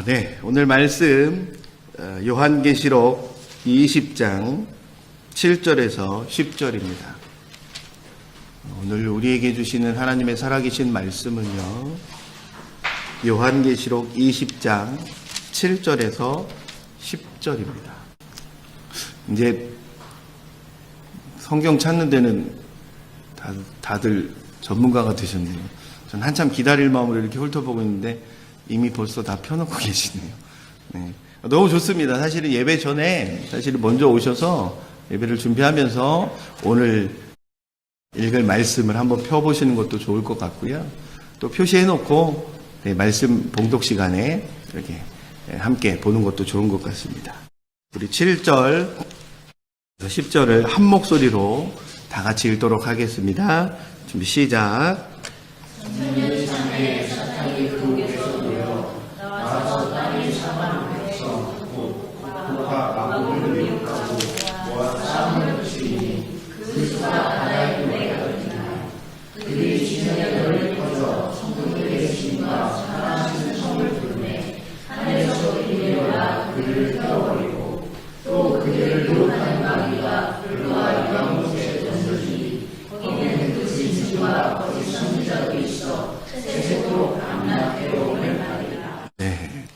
네, 오늘 말씀 요한계시록 20장 7절에서 10절입니다. 오늘 우리에게 주시는 하나님의 살아계신 말씀은요, 요한계시록 20장 7절에서 10절입니다. 이제 성경 찾는 데는 다들 전문가가 되셨네요. 전 한참 기다릴 마음으로 이렇게 훑어보고 있는데 이미 벌써 다 펴놓고 계시네요. 네. 너무 좋습니다. 사실은 예배 전에 먼저 오셔서 예배를 준비하면서 오늘 읽을 말씀을 한번 펴보시는 것도 좋을 것 같고요. 또 표시해놓고 말씀 봉독 시간에 이렇게 함께 보는 것도 좋은 것 같습니다. 우리 7절, 10절을 한 목소리로 다 같이 읽도록 하겠습니다. 준비 시작.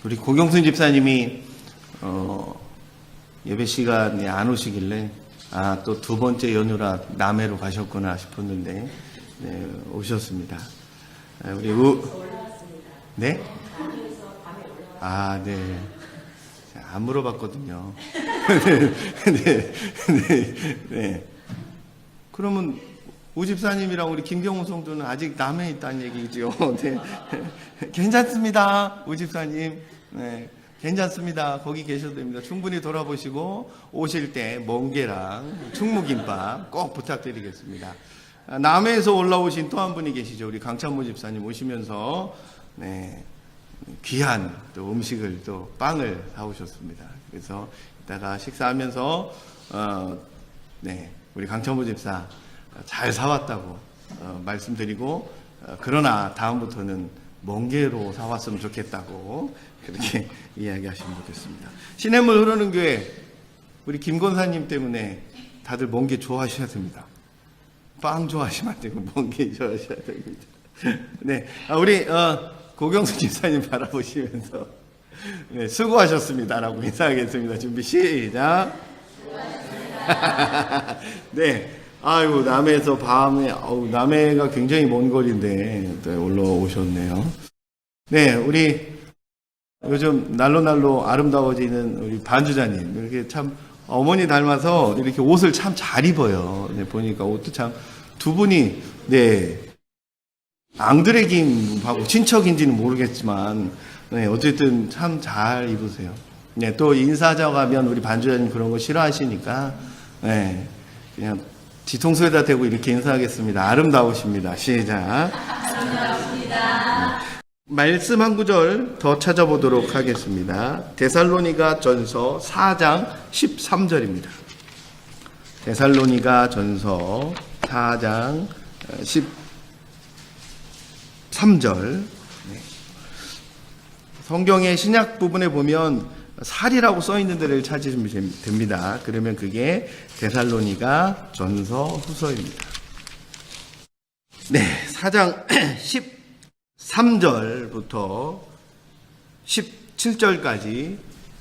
우리 고경순 집사님이 예배 시간에 안 오시길래 또 두 번째 연휴라 남해로 가셨구나 싶었는데 네, 오셨습니다. 우리 네? 네. 안 물어봤거든요. 네. 그러면 우 집사님이랑 우리 김경호 성도는 아직 남해에 있다는 얘기죠. 네. 괜찮습니다. 우 집사님. 네. 괜찮습니다. 거기 계셔도 됩니다. 충분히 돌아보시고 오실 때 멍게랑 충무김밥 꼭 부탁드리겠습니다. 남해에서 올라오신 또 한 분이 계시죠. 우리 강찬모 집사님 오시면서 네. 귀한 또 음식을 또 빵을 사오셨습니다. 그래서 이따가 식사하면서 네. 우리 강찬모 집사 잘 사왔다고 말씀드리고 그러나 다음부터는 멍게로 사왔으면 좋겠다고 그렇게 이야기하시면 좋겠습니다. 시냇물 흐르는 교회 우리 김건사님 때문에 다들 멍게 좋아하셔야 됩니다. 빵 좋아하시면 안 되고 멍게 좋아하셔야 됩니다. 네, 우리 고경수 집사님 바라보시면서 네, 수고하셨습니다라고 인사하겠습니다. 준비 시작. 네. 아이고, 남해에서 밤에, 남해가 굉장히 먼 거리인데, 올라오셨네요. 네, 우리, 요즘 날로 아름다워지는 우리 반주자님. 이렇게 참, 어머니 닮아서 이렇게 옷을 참 잘 입어요. 네, 보니까 옷도 참, 두 분이, 네, 앙드레김하고 친척인지는 모르겠지만, 네, 어쨌든 참 잘 입으세요. 네, 또 인사하자고 하면 우리 반주자님 그런 거 싫어하시니까, 네, 그냥, 뒤통수에다 대고 이렇게 인사하겠습니다. 아름다우십니다. 시작. 아름다우십니다. 말씀 한 구절 더 찾아보도록 하겠습니다. 데살로니가 전서 4장 13절입니다. 데살로니가 전서 4장 13절. 성경의 신약 부분에 보면 살이라고 써 있는 데를 찾으시면 됩니다. 그러면 그게 데살로니가 전서 후서입니다. 네, 4장 13절부터 17절까지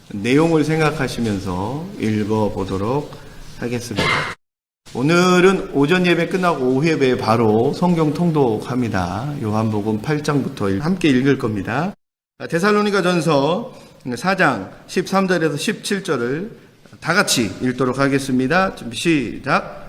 내용을 생각하시면서 읽어보도록 하겠습니다. 오늘은 오전 예배 끝나고 오후 예배에 바로 성경 통독합니다. 요한복음 8장부터 함께 읽을 겁니다. 데살로니가 전서 4장 13절에서 17절을 다 같이 읽도록 하겠습니다. 준비 시작.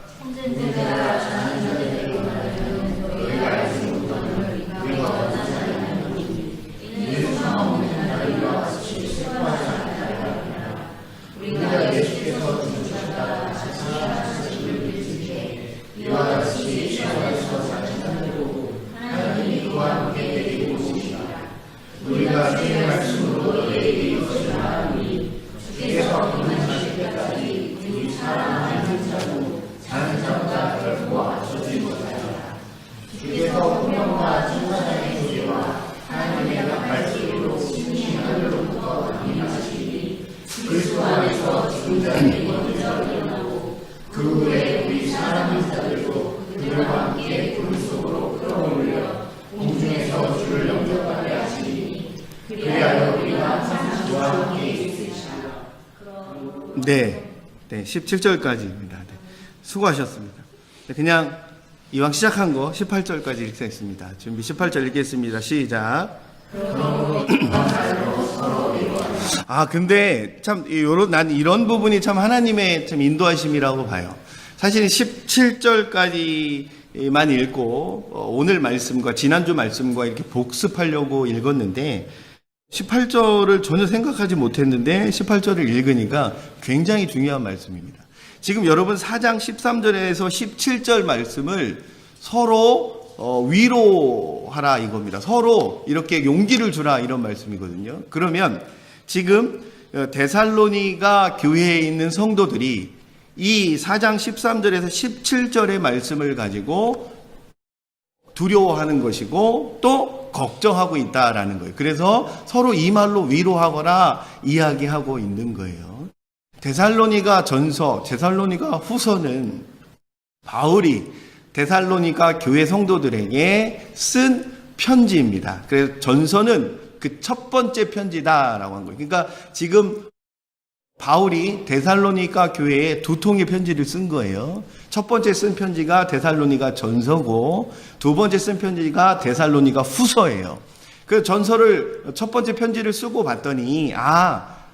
네, 17절까지입니다. 네, 수고하셨습니다. 그냥 이왕 시작한 거 18절까지 읽겠습니다. 준비 18절 읽겠습니다. 시작. 근데 참 난 이런 부분이 참 하나님의 참 인도하심이라고 봐요. 사실 17절까지만 읽고 오늘 말씀과 지난주 말씀과 이렇게 복습하려고 읽었는데 18절을 전혀 생각하지 못했는데 18절을 읽으니까 굉장히 중요한 말씀입니다. 지금 여러분 4장 13절에서 17절 말씀을 서로 위로하라 이겁니다. 서로 이렇게 용기를 주라 이런 말씀이거든요. 그러면 지금 데살로니가 교회에 있는 성도들이 이 4장 13절에서 17절의 말씀을 가지고 두려워하는 것이고 또 걱정하고 있다라는 거예요. 그래서 서로 이 말로 위로하거나 이야기하고 있는 거예요. 데살로니가 전서, 데살로니가 후서는 바울이 데살로니가 교회 성도들에게 쓴 편지입니다. 그래서 전서는 그 첫 번째 편지다라고 한 거예요. 그러니까 지금 바울이 데살로니가 교회에 두 통의 편지를 쓴 거예요. 첫 번째 쓴 편지가 데살로니가 전서고 두 번째 쓴 편지가 데살로니가 후서예요. 그 전서를 첫 번째 편지를 쓰고 봤더니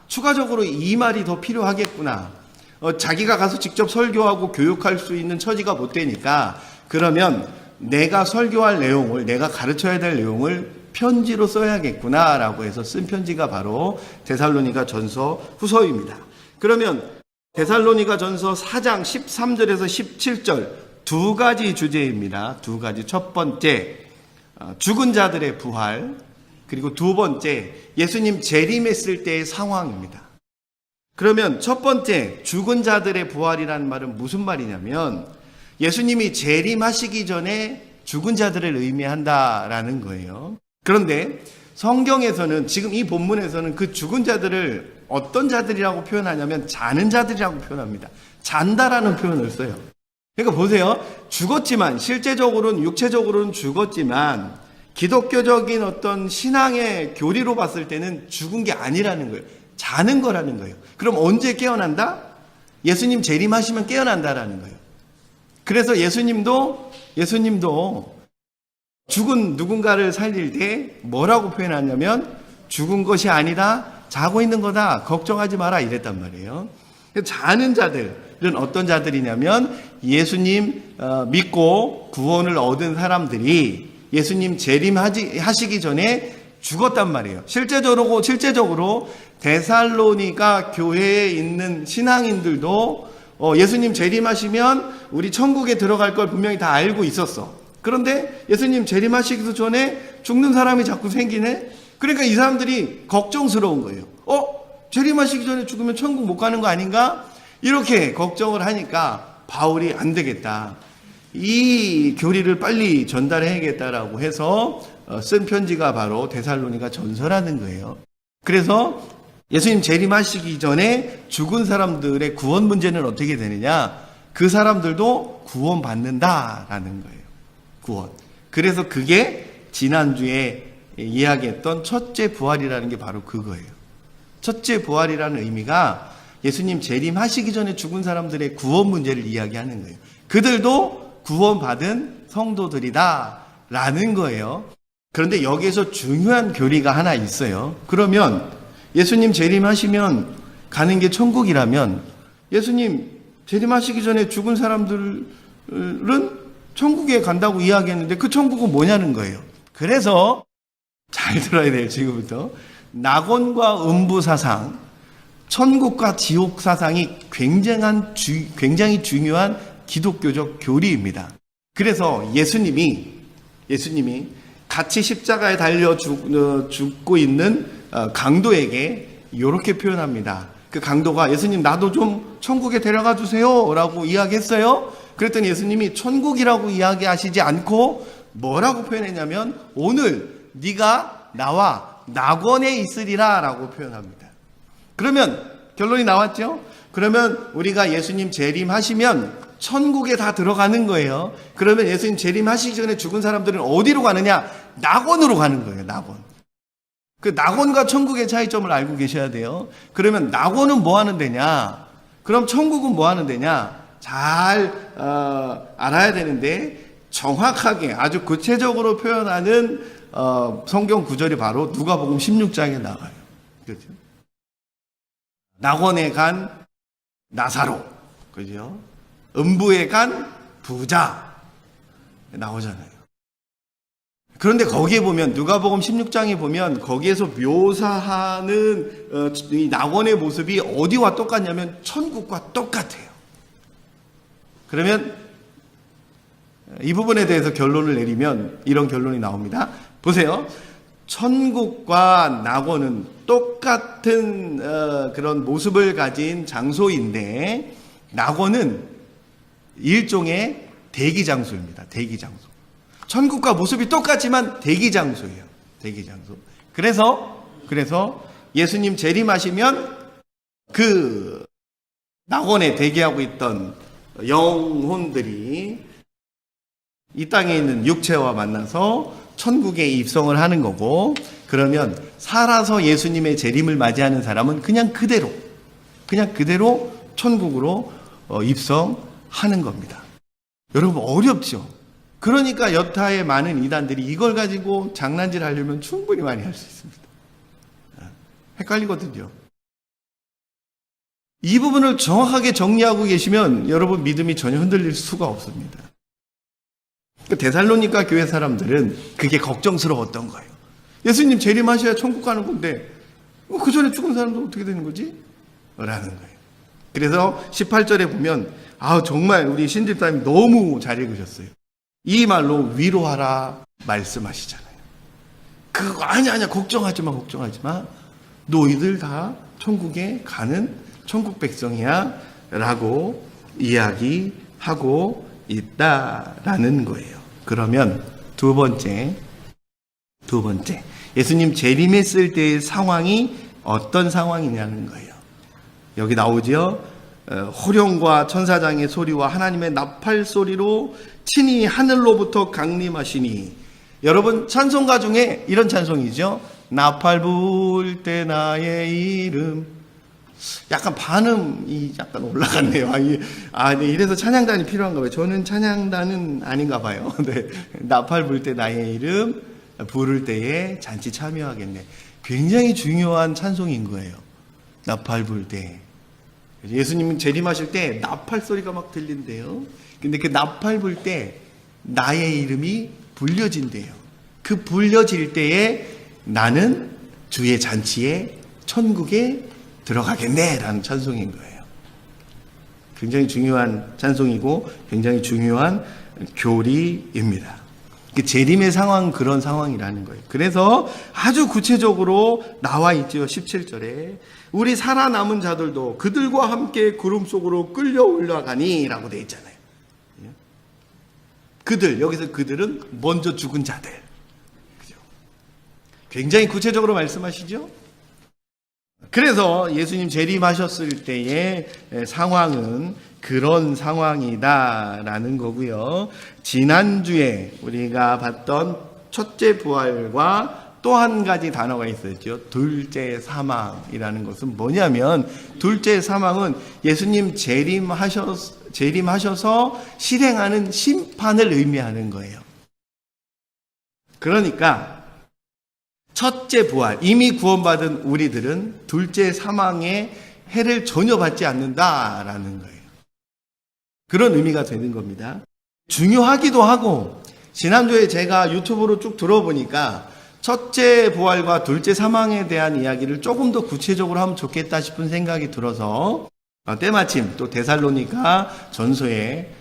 추가적으로 이 말이 더 필요하겠구나. 자기가 가서 직접 설교하고 교육할 수 있는 처지가 못 되니까 그러면 내가 설교할 내용을 내가 가르쳐야 될 내용을 편지로 써야겠구나라고 해서 쓴 편지가 바로 데살로니가 전서 후서입니다. 그러면 데살로니가 전서 4장 13절에서 17절 두 가지 주제입니다. 두 가지. 첫 번째 죽은 자들의 부활, 그리고 두 번째 예수님 재림했을 때의 상황입니다. 그러면 첫 번째 죽은 자들의 부활이라는 말은 무슨 말이냐면 예수님이 재림하시기 전에 죽은 자들을 의미한다라는 거예요. 그런데 성경에서는 지금 이 본문에서는 그 죽은 자들을 어떤 자들이라고 표현하냐면 자는 자들이라고 표현합니다. 잔다라는 표현을 써요. 그러니까 보세요. 죽었지만 실제적으로는 육체적으로는 죽었지만 기독교적인 어떤 신앙의 교리로 봤을 때는 죽은 게 아니라는 거예요. 자는 거라는 거예요. 그럼 언제 깨어난다? 예수님 재림하시면 깨어난다라는 거예요. 그래서 예수님도 죽은 누군가를 살릴 때 뭐라고 표현하냐면 죽은 것이 아니라 자고 있는 거다. 걱정하지 마라 이랬단 말이에요. 자는 자들은 어떤 자들이냐면 예수님 믿고 구원을 얻은 사람들이 예수님 재림하시기 전에 죽었단 말이에요. 실제적으로 데살로니가 교회에 있는 신앙인들도 예수님 재림하시면 우리 천국에 들어갈 걸 분명히 다 알고 있었어. 그런데 예수님 재림하시기도 전에 죽는 사람이 자꾸 생기네? 그러니까 이 사람들이 걱정스러운 거예요. 재림하시기 전에 죽으면 천국 못 가는 거 아닌가? 이렇게 걱정을 하니까 바울이 안 되겠다. 이 교리를 빨리 전달해야겠다라고 해서 쓴 편지가 바로 데살로니가 전서라는 거예요. 그래서 예수님 재림하시기 전에 죽은 사람들의 구원 문제는 어떻게 되느냐? 그 사람들도 구원받는다라는 거예요. 구원. 그래서 그게 지난주에 이야기했던 첫째 부활이라는 게 바로 그거예요. 첫째 부활이라는 의미가 예수님 재림하시기 전에 죽은 사람들의 구원 문제를 이야기하는 거예요. 그들도 구원받은 성도들이다라는 거예요. 그런데 여기에서 중요한 교리가 하나 있어요. 그러면 예수님 재림하시면 가는 게 천국이라면 예수님 재림하시기 전에 죽은 사람들은 천국에 간다고 이야기했는데 그 천국은 뭐냐는 거예요. 그래서 잘 들어야 돼요. 지금부터 낙원과 음부 사상, 천국과 지옥 사상이 굉장히 중요한 기독교적 교리입니다. 그래서 예수님이 같이 십자가에 달려 죽고 있는 강도에게 이렇게 표현합니다. 그 강도가 예수님 나도 좀 천국에 데려가 주세요 라고 이야기했어요. 그랬더니 예수님이 천국이라고 이야기하시지 않고 뭐라고 표현했냐면 오늘 네가 나와 낙원에 있으리라 라고 표현합니다. 그러면 결론이 나왔죠? 그러면 우리가 예수님 재림하시면 천국에 다 들어가는 거예요. 그러면 예수님 재림하시기 전에 죽은 사람들은 어디로 가느냐? 낙원으로 가는 거예요. 낙원. 그 낙원과 천국의 차이점을 알고 계셔야 돼요. 그러면 낙원은 뭐 하는 데냐? 그럼 천국은 뭐 하는 데냐? 잘 알아야 되는데 정확하게 아주 구체적으로 표현하는 성경 구절이 바로 누가복음 16장에 나와요. 그렇죠? 낙원에 간 나사로, 그죠? 음부에 간 부자 나오잖아요. 그런데 거기에 보면 누가복음 16장에 보면 거기에서 묘사하는 이 낙원의 모습이 어디와 똑같냐면 천국과 똑같아요. 그러면 이 부분에 대해서 결론을 내리면 이런 결론이 나옵니다. 보세요. 천국과 낙원은 똑같은 그런 모습을 가진 장소인데 낙원은 일종의 대기장소입니다. 대기장소. 천국과 모습이 똑같지만 대기장소예요. 대기장소. 그래서 예수님 재림하시면 그 낙원에 대기하고 있던 영혼들이 이 땅에 있는 육체와 만나서 천국에 입성을 하는 거고, 그러면 살아서 예수님의 재림을 맞이하는 사람은 그냥 그대로 천국으로 입성하는 겁니다. 여러분 어렵죠? 그러니까 여타의 많은 이단들이 이걸 가지고 장난질 하려면 충분히 많이 할 수 있습니다. 헷갈리거든요. 이 부분을 정확하게 정리하고 계시면 여러분 믿음이 전혀 흔들릴 수가 없습니다. 데살로니가 교회 사람들은 그게 걱정스러웠던 거예요. 예수님 재림하셔야 천국 가는 건데 그 전에 죽은 사람도 어떻게 되는 거지? 라는 거예요. 그래서 18절에 보면 정말 우리 신집사님 너무 잘 읽으셨어요. 이 말로 위로하라 말씀하시잖아요. 그거 아니야 걱정하지 마. 너희들 다 천국에 가는 천국 백성이야 라고 이야기하고 있다라는 거예요. 그러면 두 번째 예수님 재림했을 때의 상황이 어떤 상황이냐는 거예요. 여기 나오죠. 호령과 천사장의 소리와 하나님의 나팔 소리로 친히 하늘로부터 강림하시니. 여러분 찬송가 중에 이런 찬송이죠. 나팔 불 때 나의 이름. 약간 반음이 약간 올라갔네요. 네, 이래서 찬양단이 필요한가 봐요. 저는 찬양단은 아닌가 봐요. 네, 나팔 불 때 나의 이름 부를 때에 잔치 참여하겠네. 굉장히 중요한 찬송인 거예요. 나팔 불 때. 예수님은 재림하실 때 나팔 소리가 막 들린대요. 근데 그 나팔 불 때 나의 이름이 불려진대요. 그 불려질 때에 나는 주의 잔치에 천국에 들어가겠네 라는 찬송인 거예요. 굉장히 중요한 찬송이고 굉장히 중요한 교리입니다. 재림의 상황은 그런 상황이라는 거예요. 그래서 아주 구체적으로 나와 있죠. 17절에 우리 살아남은 자들도 그들과 함께 구름 속으로 끌려 올라가니 라고 되어 있잖아요. 그들, 여기서 그들은 먼저 죽은 자들. 그죠? 굉장히 구체적으로 말씀하시죠. 그래서 예수님 재림하셨을 때의 상황은 그런 상황이다라는 거고요. 지난주에 우리가 봤던 첫째 부활과 또 한 가지 단어가 있었죠. 둘째 사망이라는 것은 뭐냐면 둘째 사망은 예수님 재림하셔서 실행하는 심판을 의미하는 거예요. 그러니까 첫째 부활, 이미 구원받은 우리들은 둘째 사망의 해를 전혀 받지 않는다라는 거예요. 그런 의미가 되는 겁니다. 중요하기도 하고, 지난주에 제가 유튜브로 쭉 들어보니까 첫째 부활과 둘째 사망에 대한 이야기를 조금 더 구체적으로 하면 좋겠다 싶은 생각이 들어서 때마침 또 데살로니가 전서에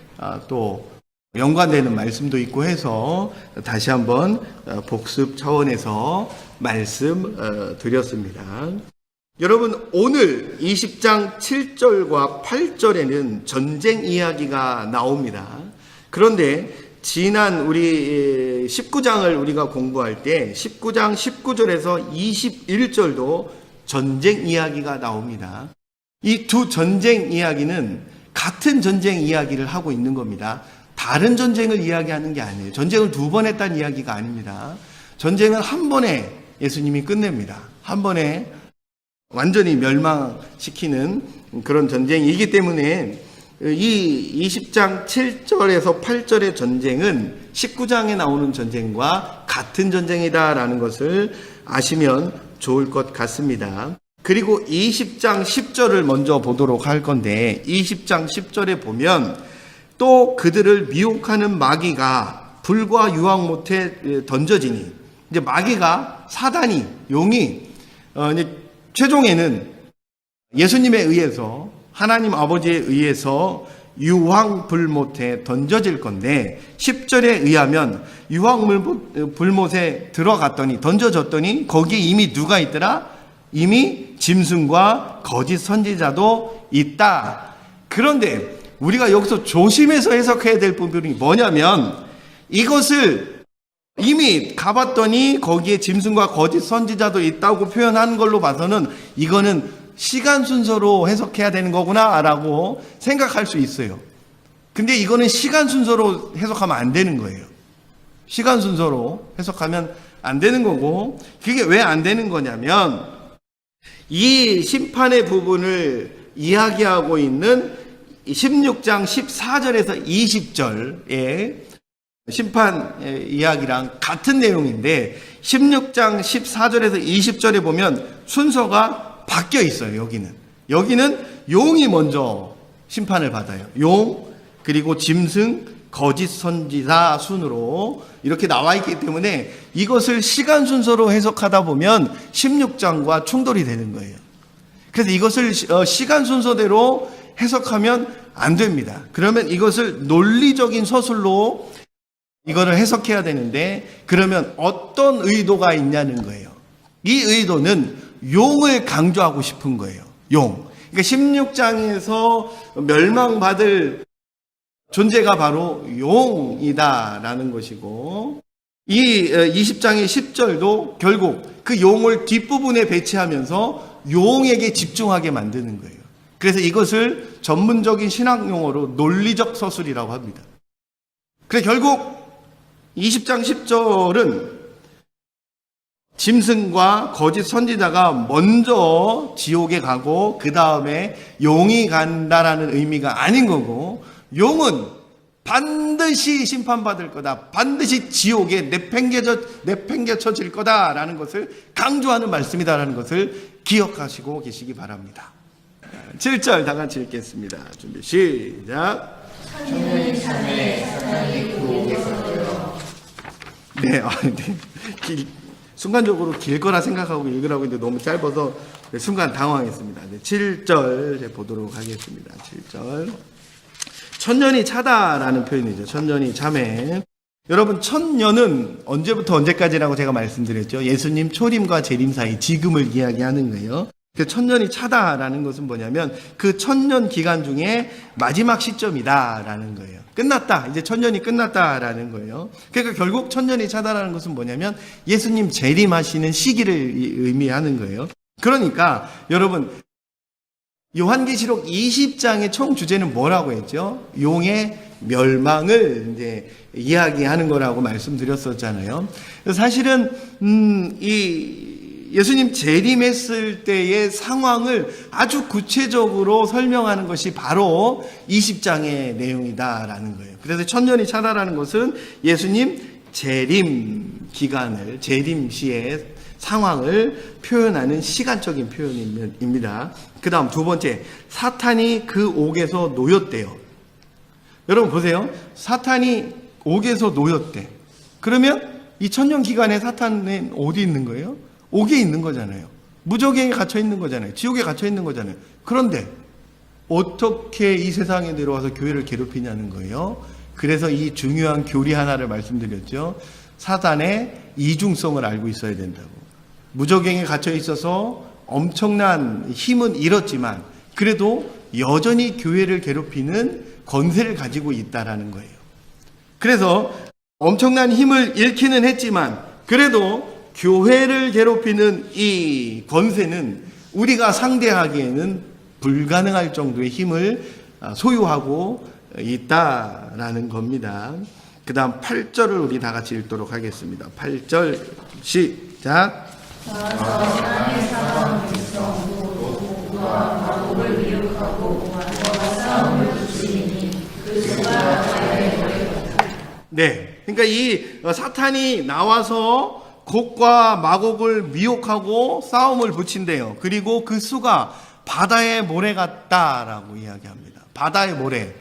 또 연관되는 말씀도 있고 해서 다시 한번 복습 차원에서 말씀 드렸습니다. 여러분 오늘 20장 7절과 8절에는 전쟁 이야기가 나옵니다. 그런데 지난 우리 19장을 우리가 공부할 때 19장 19절에서 21절도 전쟁 이야기가 나옵니다. 이 두 전쟁 이야기는 같은 전쟁 이야기를 하고 있는 겁니다. 다른 전쟁을 이야기하는 게 아니에요. 전쟁을 두 번 했다는 이야기가 아닙니다. 전쟁은 한 번에 예수님이 끝냅니다. 한 번에 완전히 멸망시키는 그런 전쟁이기 때문에 이 20장 7절에서 8절의 전쟁은 19장에 나오는 전쟁과 같은 전쟁이다라는 것을 아시면 좋을 것 같습니다. 그리고 20장 10절을 먼저 보도록 할 건데 20장 10절에 보면 또 그들을 미혹하는 마귀가 불과 유황 못에 던져지니, 이제 마귀가, 사단이, 용이 이제 최종에는 예수님에 의해서, 하나님 아버지에 의해서 유황 불못에 던져질 건데 10절에 의하면 유황 불못에 들어갔더니, 던져졌더니 거기에 이미 누가 있더라? 이미 짐승과 거짓 선지자도 있다. 그런데 우리가 여기서 조심해서 해석해야 될 부분이 뭐냐면, 이것을 이미 가봤더니 거기에 짐승과 거짓 선지자도 있다고 표현하는 걸로 봐서는 이거는 시간 순서로 해석해야 되는 거구나 라고 생각할 수 있어요. 근데 이거는 시간 순서로 해석하면 안 되는 거예요. 시간 순서로 해석하면 안 되는 거고, 그게 왜 안 되는 거냐면 이 심판의 부분을 이야기하고 있는 16장 14절에서 20절의 심판 이야기랑 같은 내용인데 16장 14절에서 20절에 보면 순서가 바뀌어 있어요. 여기는 용이 먼저 심판을 받아요. 용, 그리고 짐승, 거짓 선지자 순으로 이렇게 나와 있기 때문에 이것을 시간 순서로 해석하다 보면 16장과 충돌이 되는 거예요. 그래서 이것을 시간 순서대로 해석하면 안 됩니다. 그러면 이것을 논리적인 서술로 이거를 해석해야 되는데, 그러면 어떤 의도가 있냐는 거예요. 이 의도는 용을 강조하고 싶은 거예요. 용. 그러니까 16장에서 멸망받을 존재가 바로 용이다라는 것이고, 이 20장의 10절도 결국 그 용을 뒷부분에 배치하면서 용에게 집중하게 만드는 거예요. 그래서 이것을 전문적인 신학 용어로 논리적 서술이라고 합니다. 그래서 결국 20장 10절은 짐승과 거짓 선지자가 먼저 지옥에 가고 그 다음에 용이 간다라는 의미가 아닌 거고, 용은 반드시 심판받을 거다, 반드시 지옥에 내팽개쳐질 거다라는 것을 강조하는 말씀이다라는 것을 기억하시고 계시기 바랍니다. 7절 다 같이 읽겠습니다. 준비 시작. 천년이 참에 사탄이 그 옥에서 네, 순간적으로 길 거라 생각하고 읽으라고 했는데 너무 짧아서 순간 당황했습니다. 네, 7절 보도록 하겠습니다. 7절. 천년이 차다라는 표현이죠. 천년이 참에. 여러분, 천년은 언제부터 언제까지라고 제가 말씀드렸죠. 예수님 초림과 재림 사이, 지금을 이야기하는 거예요. 그 천년이 차다라는 것은 뭐냐면 그 천년 기간 중에 마지막 시점이다라는 거예요. 끝났다. 이제 천년이 끝났다라는 거예요. 그러니까 결국 천년이 차다라는 것은 뭐냐면 예수님 재림하시는 시기를 의미하는 거예요. 그러니까 여러분, 요한계시록 20장의 총 주제는 뭐라고 했죠? 용의 멸망을 이제 이야기하는 거라고 말씀드렸었잖아요. 사실은 예수님 재림했을 때의 상황을 아주 구체적으로 설명하는 것이 바로 20장의 내용이다라는 거예요. 그래서 천년이 차다라는 것은 예수님 재림 기간을, 재림 시의 상황을 표현하는 시간적인 표현입니다. 그 다음 두 번째, 사탄이 그 옥에서 놓였대요. 여러분 보세요. 사탄이 옥에서 놓였대. 그러면 이 천년 기간에 사탄은 어디 있는 거예요? 옥에 있는 거잖아요. 무저갱에 갇혀 있는 거잖아요. 지옥에 갇혀 있는 거잖아요. 그런데 어떻게 이 세상에 내려와서 교회를 괴롭히냐는 거예요. 그래서 이 중요한 교리 하나를 말씀드렸죠. 사단의 이중성을 알고 있어야 된다고. 무저갱에 갇혀 있어서 엄청난 힘은 잃었지만 그래도 여전히 교회를 괴롭히는 권세를 가지고 있다라는 거예요. 그래서 엄청난 힘을 잃기는 했지만 그래도 교회를 괴롭히는 이 권세는 우리가 상대하기에는 불가능할 정도의 힘을 소유하고 있다라는 겁니다. 그 다음 8절을 우리 다 같이 읽도록 하겠습니다. 8절 시작. 네, 그러니까 이 사탄이 나와서 곡과 마곡을 미혹하고 싸움을 붙인대요. 그리고 그 수가 바다의 모래 같다라고 이야기합니다. 바다의 모래,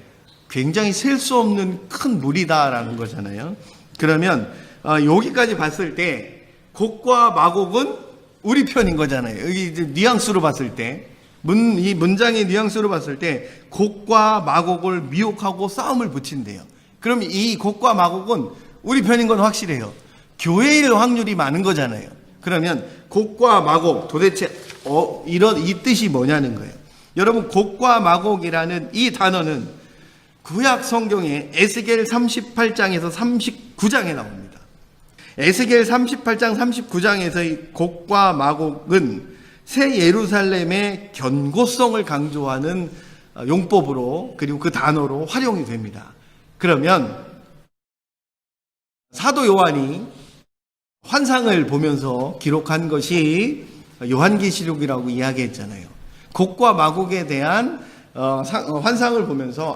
굉장히 셀 수 없는 큰 물이다라는 거잖아요. 그러면 여기까지 봤을 때 곡과 마곡은 우리 편인 거잖아요. 여기 이제 뉘앙스로 봤을 때, 이 문장의 뉘앙스로 봤을 때 곡과 마곡을 미혹하고 싸움을 붙인대요. 그럼 이 곡과 마곡은 우리 편인 건 확실해요. 교회일 확률이 많은 거잖아요. 그러면 곡과 마곡 도대체 이 뜻이 뭐냐는 거예요. 여러분, 곡과 마곡이라는 이 단어는 구약 성경에 에스겔 38장에서 39장에 나옵니다. 에스겔 38장 39장에서 이 곡과 마곡은 새 예루살렘의 견고성을 강조하는 용법으로, 그리고 그 단어로 활용이 됩니다. 그러면 사도 요한이 환상을 보면서 기록한 것이 요한계시록이라고 이야기했잖아요. 곡과 마곡에 대한 환상을 보면서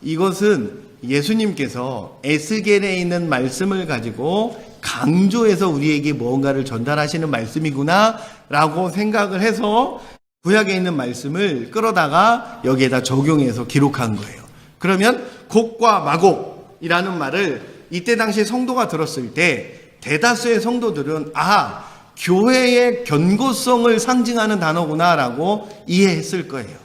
이것은 예수님께서 에스겔에 있는 말씀을 가지고 강조해서 우리에게 무언가를 전달하시는 말씀이구나 라고 생각을 해서 구약에 있는 말씀을 끌어다가 여기에다 적용해서 기록한 거예요. 그러면 곡과 마곡이라는 말을 이때 당시에 성도가 들었을 때 대다수의 성도들은 교회의 견고성을 상징하는 단어구나라고 이해했을 거예요.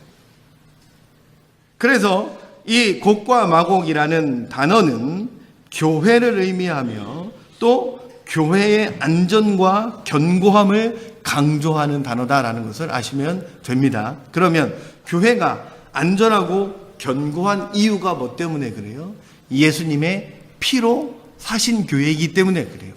그래서 이 곡과 마곡이라는 단어는 교회를 의미하며 또 교회의 안전과 견고함을 강조하는 단어다라는 것을 아시면 됩니다. 그러면 교회가 안전하고 견고한 이유가 뭐 때문에 그래요? 예수님의 피로 사신 교회이기 때문에 그래요.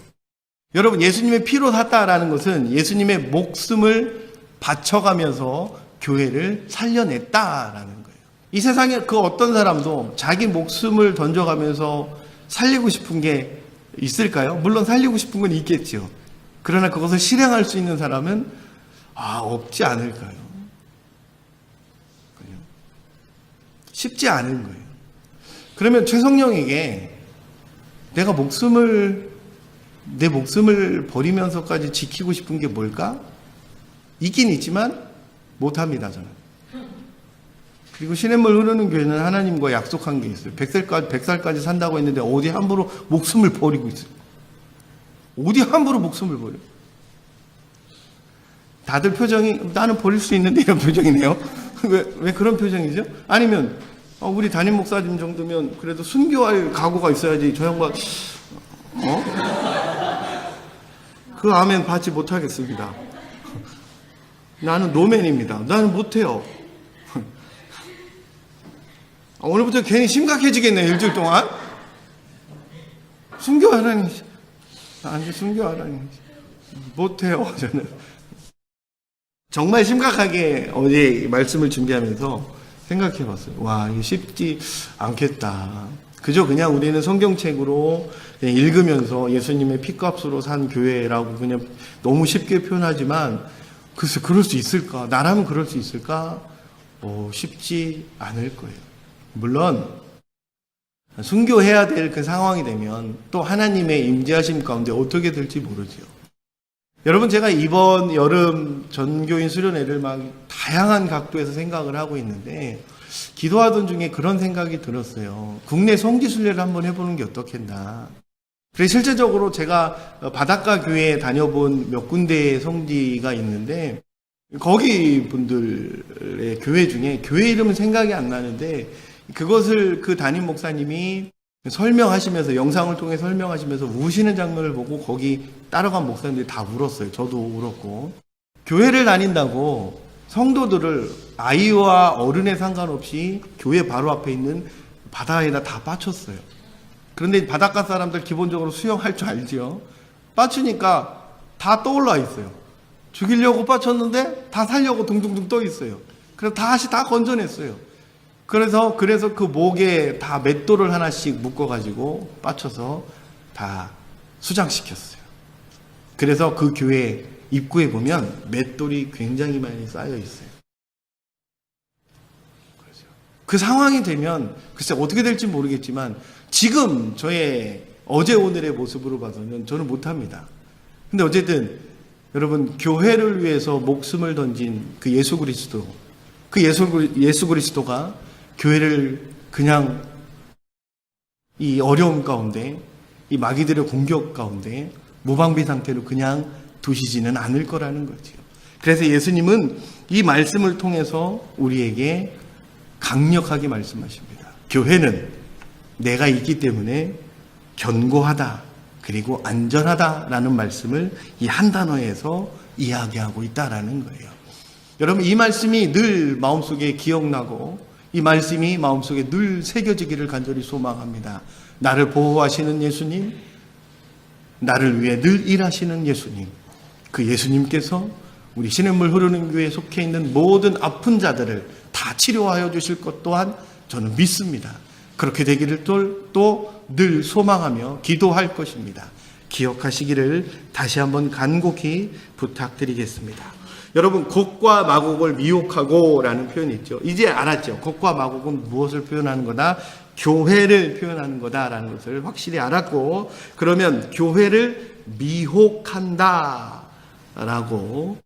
여러분, 예수님의 피로 샀다라는 것은 예수님의 목숨을 바쳐가면서 교회를 살려냈다라는 거예요. 이 세상에 그 어떤 사람도 자기 목숨을 던져가면서 살리고 싶은 게 있을까요? 물론 살리고 싶은 건 있겠죠. 그러나 그것을 실행할 수 있는 사람은 없지 않을까요? 쉽지 않은 거예요. 그러면 최성령에게 내 목숨을 버리면서까지 지키고 싶은 게 뭘까? 있긴 있지만 못합니다, 저는. 그리고 시냇물 흐르는 교회는 하나님과 약속한 게 있어요. 100살까지 산다고 했는데 어디 함부로 목숨을 버리고 있어요. 어디 함부로 목숨을 버려? 다들 표정이 나는 버릴 수 있는데 이런 표정이네요. 왜 그런 표정이죠? 아니면 우리 담임 목사님 정도면 그래도 순교할 각오가 있어야지 저 양반 그 아멘 받지 못하겠습니다. 나는 노맨입니다. 나는 못해요. 오늘부터 괜히 심각해지겠네, 일주일 동안. 순교하라니. 순교하라니. 못해요, 저는. 정말 심각하게 어제 말씀을 준비하면서 생각해 봤어요. 이게 쉽지 않겠다. 그냥 우리는 성경책으로 그냥 읽으면서 예수님의 피값으로 산 교회라고 그냥 너무 쉽게 표현하지만, 글쎄, 그럴 수 있을까? 나라면 그럴 수 있을까? 쉽지 않을 거예요. 물론, 순교해야 될 그 상황이 되면 또 하나님의 임재하심 가운데 어떻게 될지 모르죠. 여러분, 제가 이번 여름 전교인 수련회를 막 다양한 각도에서 생각을 하고 있는데, 기도하던 중에 그런 생각이 들었어요. 국내 성지 순례를 한번 해보는 게 어떻겠나. 그래서 실제적으로 제가 바닷가 교회에 다녀본 몇 군데의 성지가 있는데, 거기 분들의 교회 중에 교회 이름은 생각이 안 나는데, 그것을 그 담임 목사님이 설명하시면서, 영상을 통해 설명하시면서 우시는 장면을 보고 거기 따라간 목사님들이 다 울었어요. 저도 울었고. 교회를 다닌다고 성도들을 아이와 어른에 상관없이 교회 바로 앞에 있는 바다에다 다 빠쳤어요. 그런데 바닷가 사람들 기본적으로 수영할 줄 알지요. 빠치니까 다 떠올라 있어요. 죽이려고 빠쳤는데 다 살려고 둥둥둥 떠 있어요. 그래서 다시 다 건져냈어요. 그래서 그 목에 다 맷돌을 하나씩 묶어가지고 빠쳐서 다 수장시켰어요. 그래서 그 교회 입구에 보면 맷돌이 굉장히 많이 쌓여 있어요. 그 상황이 되면 글쎄 어떻게 될지 모르겠지만 지금 저의 어제 오늘의 모습으로 봐서는 저는 못합니다. 근데 어쨌든 여러분, 교회를 위해서 목숨을 던진 그 예수 그리스도, 그 예수 그리스도가 교회를 그냥 이 어려움 가운데, 이 마귀들의 공격 가운데 무방비 상태로 그냥 두시지는 않을 거라는 거죠. 그래서 예수님은 이 말씀을 통해서 우리에게 강력하게 말씀하십니다. 교회는 내가 있기 때문에 견고하다, 그리고 안전하다라는 말씀을 이 한 단어에서 이야기하고 있다라는 거예요. 여러분, 이 말씀이 늘 마음속에 기억나고 이 말씀이 마음속에 늘 새겨지기를 간절히 소망합니다. 나를 보호하시는 예수님, 나를 위해 늘 일하시는 예수님, 그 예수님께서 우리 시냇물 흐르는 교회에 속해 있는 모든 아픈 자들을 다 치료하여 주실 것 또한 저는 믿습니다. 그렇게 되기를 또 늘 소망하며 기도할 것입니다. 기억하시기를 다시 한번 간곡히 부탁드리겠습니다. 여러분, 곡과 마곡을 미혹하고 라는 표현이 있죠. 이제 알았죠. 곡과 마곡은 무엇을 표현하는 거다? 교회를 표현하는 거다라는 것을 확실히 알았고, 그러면 교회를 미혹한다 라고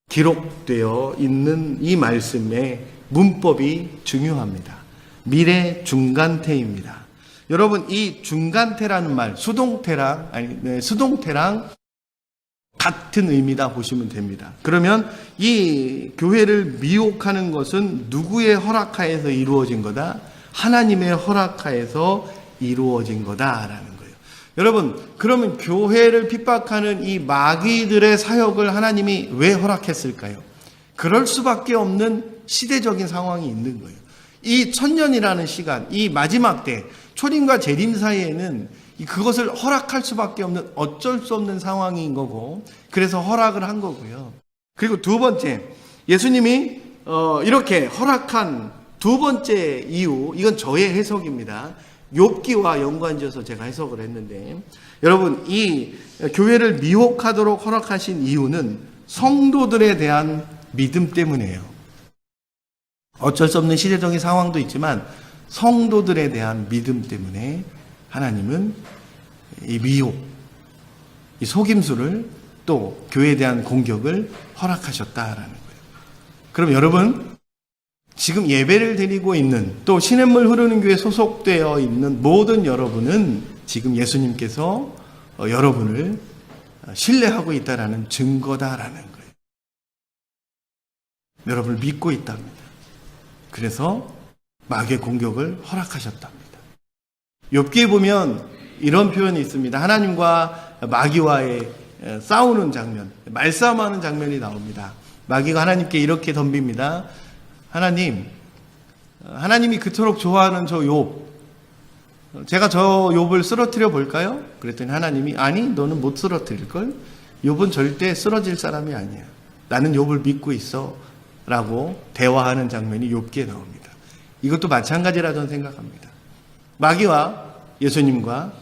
기록되어 있는 이 말씀의 문법이 중요합니다. 미래 중간태입니다. 여러분, 이 중간태라는 말, 수동태랑 같은 의미다 보시면 됩니다. 그러면 이 교회를 미혹하는 것은 누구의 허락하에서 이루어진 거다? 하나님의 허락하에서 이루어진 거다라는 거예요. 여러분, 그러면 교회를 핍박하는 이 마귀들의 사역을 하나님이 왜 허락했을까요? 그럴 수밖에 없는 시대적인 상황이 있는 거예요. 이 천년이라는 시간, 이 마지막 때, 초림과 재림 사이에는 그것을 허락할 수밖에 없는 어쩔 수 없는 상황인 거고, 그래서 허락을 한 거고요. 그리고 두 번째, 예수님이 이렇게 허락한 두 번째 이유, 이건 저의 해석입니다. 욥기와 연관지어서 제가 해석을 했는데, 여러분, 이 교회를 미혹하도록 허락하신 이유는 성도들에 대한 믿음 때문이에요. 어쩔 수 없는 시대적인 상황도 있지만 성도들에 대한 믿음 때문에 하나님은 이 미혹, 이 속임수를 또 교회에 대한 공격을 허락하셨다라는 거예요. 그럼 여러분, 지금 예배를 드리고 있는 또 시냇물 흐르는 교회에 소속되어 있는 모든 여러분은 지금 예수님께서 여러분을 신뢰하고 있다라는 증거다라는 거예요. 여러분을 믿고 있답니다. 그래서 마귀의 공격을 허락하셨답니다. 욥기에 보면 이런 표현이 있습니다. 하나님과 마귀와의 싸우는 장면, 말싸움하는 장면이 나옵니다. 마귀가 하나님께 이렇게 덤빕니다. 하나님이 그토록 좋아하는 저 욥, 제가 저 욥을 쓰러뜨려 볼까요? 그랬더니 하나님이, 아니, 너는 못 쓰러뜨릴걸? 욥은 절대 쓰러질 사람이 아니야. 나는 욥을 믿고 있어. 라고 대화하는 장면이 욥기에 나옵니다. 이것도 마찬가지라 저는 생각합니다. 마귀와 예수님과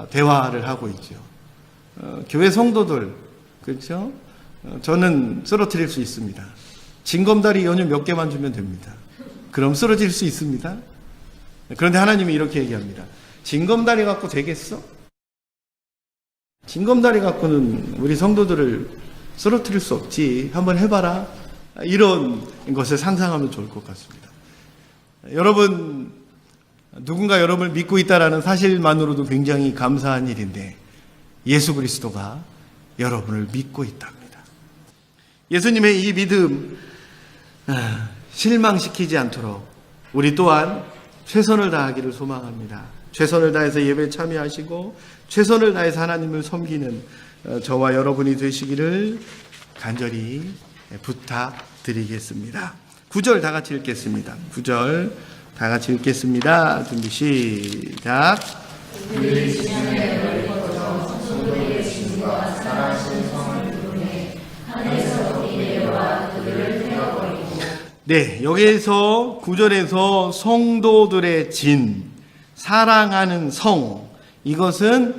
대화를 하고 있죠. 교회 성도들, 그렇죠? 저는 쓰러뜨릴 수 있습니다. 징검다리 연유 몇 개만 주면 됩니다. 그럼 쓰러질 수 있습니다. 그런데 하나님이 이렇게 얘기합니다. 징검다리 갖고 되겠어? 징검다리 갖고는 우리 성도들을 쓰러뜨릴 수 없지. 한번 해봐라. 이런 것을 상상하면 좋을 것 같습니다. 여러분, 누군가 여러분을 믿고 있다는 사실만으로도 굉장히 감사한 일인데 예수 그리스도가 여러분을 믿고 있답니다. 예수님의 이 믿음 실망시키지 않도록 우리 또한 최선을 다하기를 소망합니다. 최선을 다해서 예배에 참여하시고 최선을 다해서 하나님을 섬기는 저와 여러분이 되시기를 간절히 부탁드리겠습니다. 9절 다 같이 읽겠습니다. 9절 다 같이 읽겠습니다. 준비 시작. 네, 여기에서 9절에서 성도들의 진, 사랑하는 성, 이것은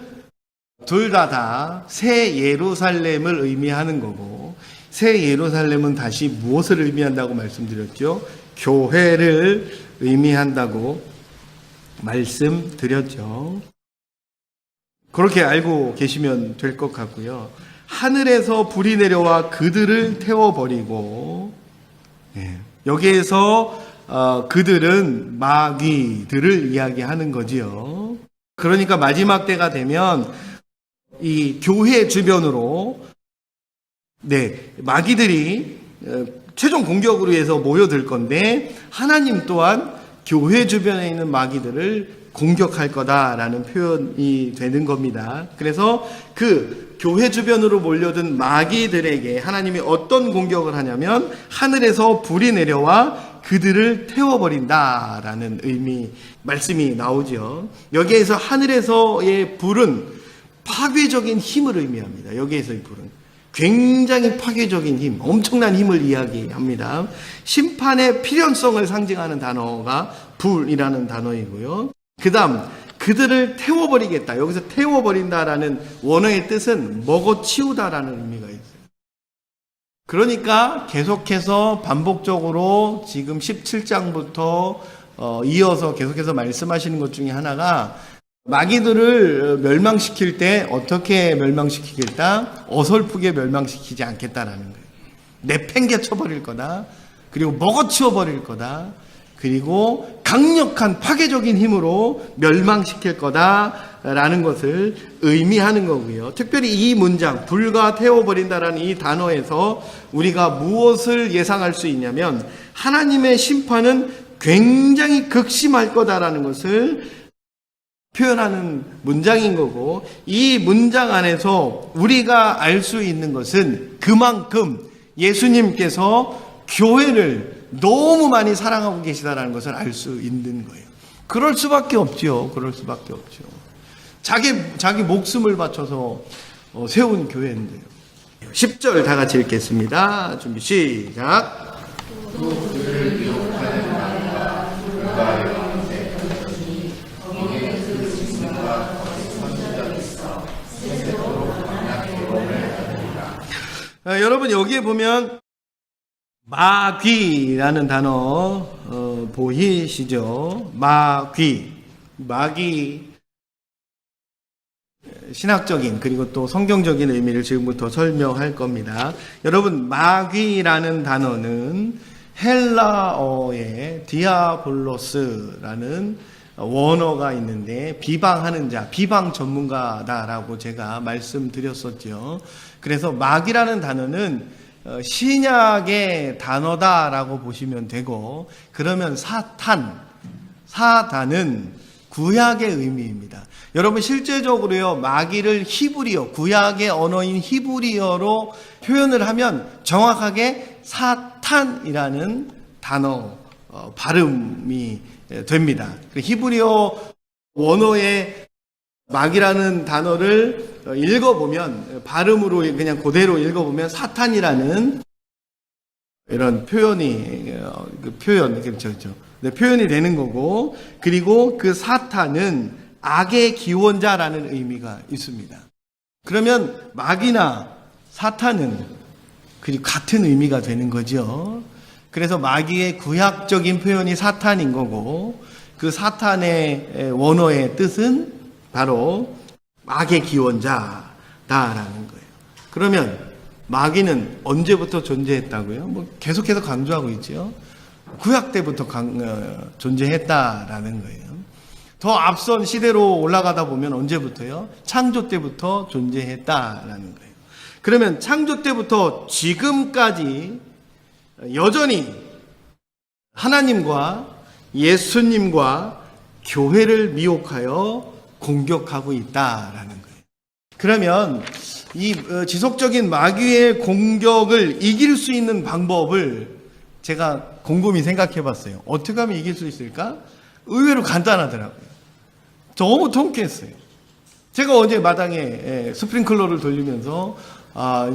둘 다 새 예루살렘을 의미하는 거고, 새 예루살렘은 다시 무엇을 의미한다고 말씀드렸죠? 교회를 의미한다고 말씀드렸죠. 그렇게 알고 계시면 될 것 같고요. 하늘에서 불이 내려와 그들을 태워버리고, 여기에서 그들은 마귀들을 이야기하는 거지요. 그러니까 마지막 때가 되면 이 교회 주변으로 마귀들이 최종 공격으로 해서 모여들 건데, 하나님 또한 교회 주변에 있는 마귀들을 공격할 거다라는 표현이 되는 겁니다. 그래서 그 교회 주변으로 몰려든 마귀들에게 하나님이 어떤 공격을 하냐면, 하늘에서 불이 내려와 그들을 태워버린다라는 말씀이 나오죠. 여기에서 하늘에서의 불은 파괴적인 힘을 의미합니다. 여기에서의 불은 굉장히 파괴적인 힘, 엄청난 힘을 이야기합니다. 심판의 필연성을 상징하는 단어가 불이라는 단어이고요. 그 다음, 그들을 태워버리겠다. 여기서 태워버린다라는 원어의 뜻은 먹어치우다라는 의미가 있어요. 그러니까 계속해서 반복적으로 지금 17장부터 이어서 계속해서 말씀하시는 것 중에 하나가, 마귀들을 멸망시킬 때 어떻게 멸망시키겠다? 어설프게 멸망시키지 않겠다라는 거예요. 내팽개 쳐버릴 거다. 그리고 먹어치워 버릴 거다. 그리고 강력한 파괴적인 힘으로 멸망시킬 거다라는 것을 의미하는 거고요. 특별히 이 문장, 불과 태워버린다라는 이 단어에서 우리가 무엇을 예상할 수 있냐면, 하나님의 심판은 굉장히 극심할 거다라는 것을 표현하는 문장인 거고, 이 문장 안에서 우리가 알 수 있는 것은 그만큼 예수님께서 교회를 너무 많이 사랑하고 계시다라는 것을 알 수 있는 거예요. 그럴 수밖에 없죠. 그럴 수밖에 없죠. 자기 목숨을 바쳐서 세운 교회인데요. 10절 다 같이 읽겠습니다. 준비 시작. 또 그를 미혹하는 마귀가 불과 영생 것이니 거기에 그 짐승과 거짓 선지자가 있어 세세토록 만약 괴로움을 받으리라. 여러분, 여기에 보면 마귀라는 단어 보이시죠? 마귀, 신학적인 그리고 또 성경적인 의미를 지금부터 설명할 겁니다. 여러분, 마귀라는 단어는 헬라어의 디아볼로스라는 원어가 있는데, 비방하는 자, 비방 전문가다라고 제가 말씀드렸었죠. 그래서 마귀라는 단어는 신약의 단어다라고 보시면 되고, 그러면 사탄은 구약의 의미입니다. 여러분, 실제적으로요, 마귀를 히브리어, 구약의 언어인 히브리어로 표현을 하면 정확하게 사탄이라는 단어 발음이 됩니다. 히브리어 원어의 마귀라는 단어를 읽어보면, 발음으로 그냥 그대로 읽어보면 사탄이라는 이런 표현이 표현이 되는 거고, 그리고 그 사탄은 악의 기원자라는 의미가 있습니다. 그러면 마귀나 사탄은 그리고 같은 의미가 되는 거죠. 그래서 마귀의 구약적인 표현이 사탄인 거고, 그 사탄의 원어의 뜻은 바로 악의 기원자다라는 거예요. 그러면 마귀는 언제부터 존재했다고요? 계속해서 강조하고 있죠. 구약 때부터 존재했다라는 거예요. 더 앞선 시대로 올라가다 보면 언제부터요? 창조 때부터 존재했다라는 거예요. 그러면 창조 때부터 지금까지 여전히 하나님과 예수님과 교회를 미혹하여 공격하고 있다라는 거예요. 그러면 이 지속적인 마귀의 공격을 이길 수 있는 방법을 제가 곰곰이 생각해 봤어요. 어떻게 하면 이길 수 있을까? 의외로 간단하더라고요. 너무 통쾌했어요. 제가 어제 마당에 스프링클러를 돌리면서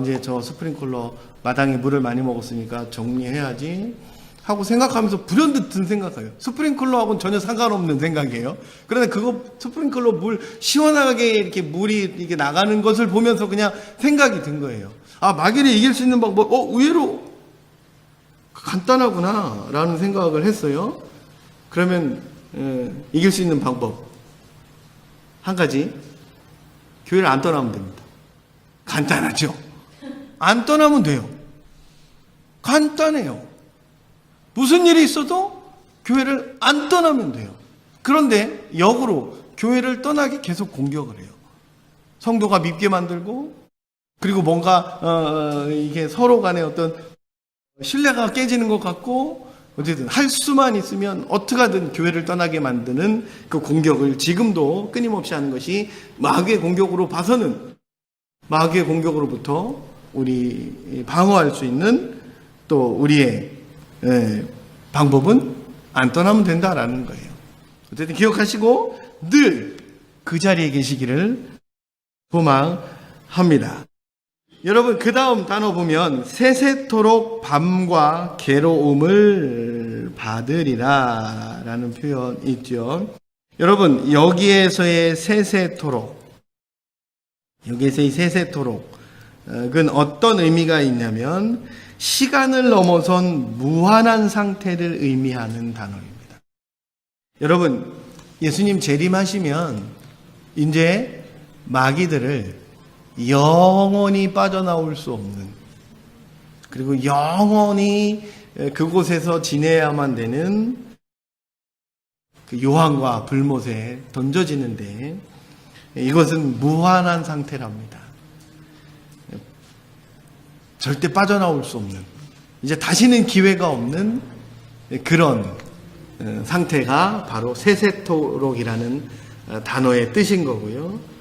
이제 저 스프링클러 마당에 물을 많이 먹었으니까 정리해야지. 하고 생각하면서 불현듯 든 생각이에요. 스프링클러하고는 전혀 상관없는 생각이에요. 그런데 그거 스프링클러 물 시원하게 이렇게 물이 이렇게 나가는 것을 보면서 그냥 생각이 든 거예요. 아, 마귀를 이길 수 있는 방법, 의외로 간단하구나 라는 생각을 했어요. 그러면 이길 수 있는 방법 한 가지, 교회를 안 떠나면 됩니다. 간단하죠. 안 떠나면 돼요. 간단해요. 무슨 일이 있어도 교회를 안 떠나면 돼요. 그런데 역으로 교회를 떠나게 계속 공격을 해요. 성도가 밉게 만들고, 그리고 뭔가 이게 서로 간에 어떤 신뢰가 깨지는 것 같고, 어쨌든 할 수만 있으면 어떻게 하든 교회를 떠나게 만드는 그 공격을 지금도 끊임없이 하는 것이 마귀의 공격으로 봐서는, 마귀의 공격으로부터 우리 방어할 수 있는 또 우리의 방법은 안 떠나면 된다라는 거예요. 어쨌든 기억하시고 늘 그 자리에 계시기를 소망합니다. 여러분, 그 다음 단어 보면 세세토록 밤과 괴로움을 받으리라 라는 표현 있죠. 여러분, 여기에서의 세세토록, 여기에서의 세세토록은 어떤 의미가 있냐면 시간을 넘어선 무한한 상태를 의미하는 단어입니다. 여러분, 예수님 재림하시면 이제 마귀들을 영원히 빠져나올 수 없는, 그리고 영원히 그곳에서 지내야만 되는 그 요한과 불못에 던져지는데, 이것은 무한한 상태랍니다. 절대 빠져나올 수 없는, 이제 다시는 기회가 없는 그런 상태가 바로 세세토록이라는 단어의 뜻인 거고요.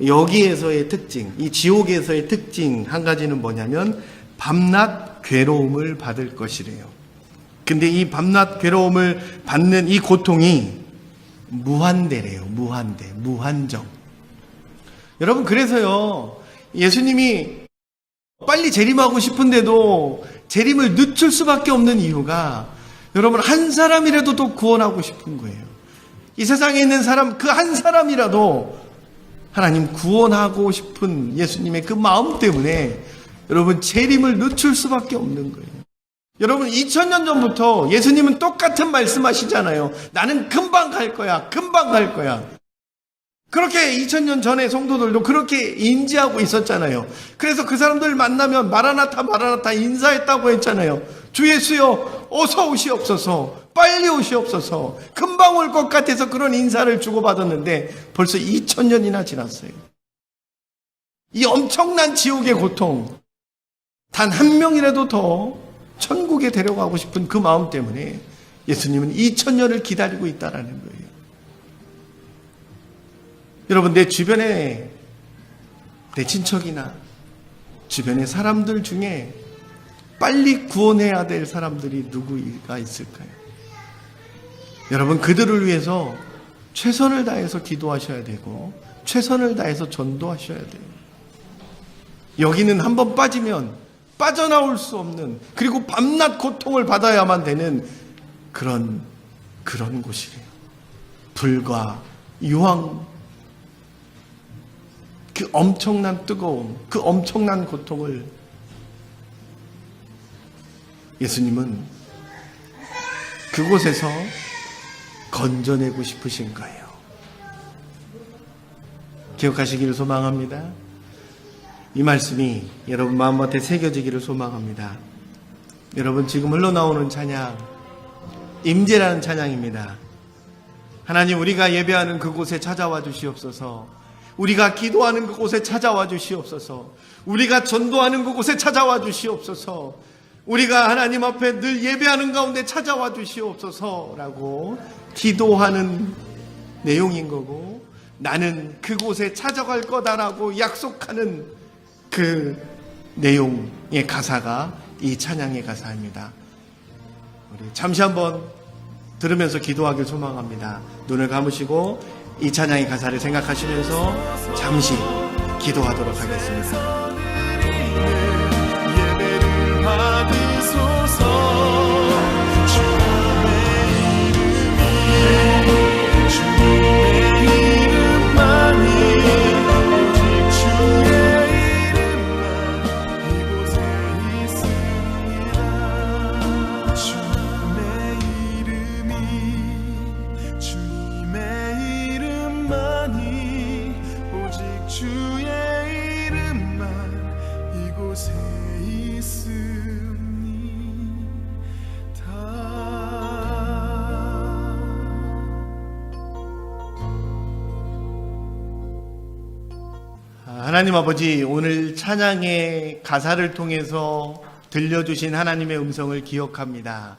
여기에서의 특징, 이 지옥에서의 특징 한 가지는 뭐냐면 밤낮 괴로움을 받을 것이래요. 근데 이 밤낮 괴로움을 받는 이 고통이 무한대래요. 무한대, 무한정. 여러분, 그래서요, 예수님이 빨리 재림하고 싶은데도 재림을 늦출 수밖에 없는 이유가, 여러분, 한 사람이라도 더 구원하고 싶은 거예요. 이 세상에 있는 사람, 그 한 사람이라도 하나님 구원하고 싶은 예수님의 그 마음 때문에 여러분, 재림을 늦출 수밖에 없는 거예요. 여러분, 2000년 전부터 예수님은 똑같은 말씀하시잖아요. 나는 금방 갈 거야. 금방 갈 거야. 그렇게 2000년 전에 성도들도 그렇게 인지하고 있었잖아요. 그래서 그 사람들 만나면 마라나타 마라나타 인사했다고 했잖아요. 주 예수여, 어서 오시옵소서, 빨리 오시옵소서, 금방 올 것 같아서 그런 인사를 주고받았는데 벌써 2000년이나 지났어요. 이 엄청난 지옥의 고통, 단 한 명이라도 더 천국에 데려가고 싶은 그 마음 때문에 예수님은 2000년을 기다리고 있다라는 거예요. 여러분, 내 주변에, 내 친척이나 주변의 사람들 중에 빨리 구원해야 될 사람들이 누구가 있을까요? 여러분, 그들을 위해서 최선을 다해서 기도하셔야 되고 최선을 다해서 전도하셔야 돼요. 여기는 한번 빠지면 빠져나올 수 없는, 그리고 밤낮 고통을 받아야만 되는 그런 곳이래요. 불과 유황, 그 엄청난 뜨거움, 그 엄청난 고통을 예수님은 그곳에서 건져내고 싶으신 거예요. 기억하시기를 소망합니다. 이 말씀이 여러분 마음밭에 새겨지기를 소망합니다. 여러분, 지금 흘러나오는 찬양, 임재라는 찬양입니다. 하나님, 우리가 예배하는 그곳에 찾아와 주시옵소서. 우리가 기도하는 그곳에 찾아와 주시옵소서. 우리가 전도하는 그곳에 찾아와 주시옵소서. 우리가 하나님 앞에 늘 예배하는 가운데 찾아와 주시옵소서라고 기도하는 내용인 거고, 나는 그곳에 찾아갈 거다라고 약속하는 그 내용의 가사가 이 찬양의 가사입니다. 우리 잠시 한번 들으면서 기도하길 소망합니다. 눈을 감으시고 이 찬양의 가사를 생각하시면서 잠시 기도하도록 하겠습니다. 예배를 받으소서. 없나니 오직 주의 이름만 이곳에 하나님 아버지, 오늘 찬양의 가사를 통해서 들려주신 하나님의 음성을 기억합니다.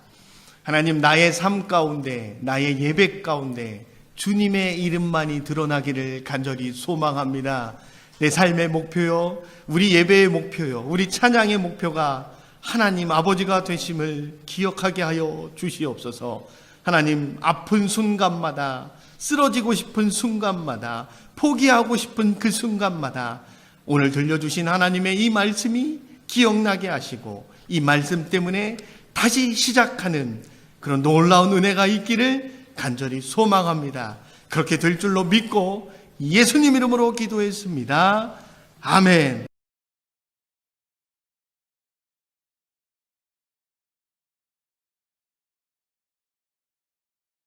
하나님, 나의 삶 가운데, 나의 예배 가운데 주님의 이름만이 드러나기를 간절히 소망합니다. 내 삶의 목표요, 우리 예배의 목표요, 우리 찬양의 목표가 하나님 아버지가 되심을 기억하게 하여 주시옵소서. 하나님, 아픈 순간마다, 쓰러지고 싶은 순간마다, 포기하고 싶은 그 순간마다 오늘 들려주신 하나님의 이 말씀이 기억나게 하시고, 이 말씀 때문에 다시 시작하는 그런 놀라운 은혜가 있기를 간절히 소망합니다. 그렇게 될 줄로 믿고 예수님 이름으로 기도했습니다. 아멘.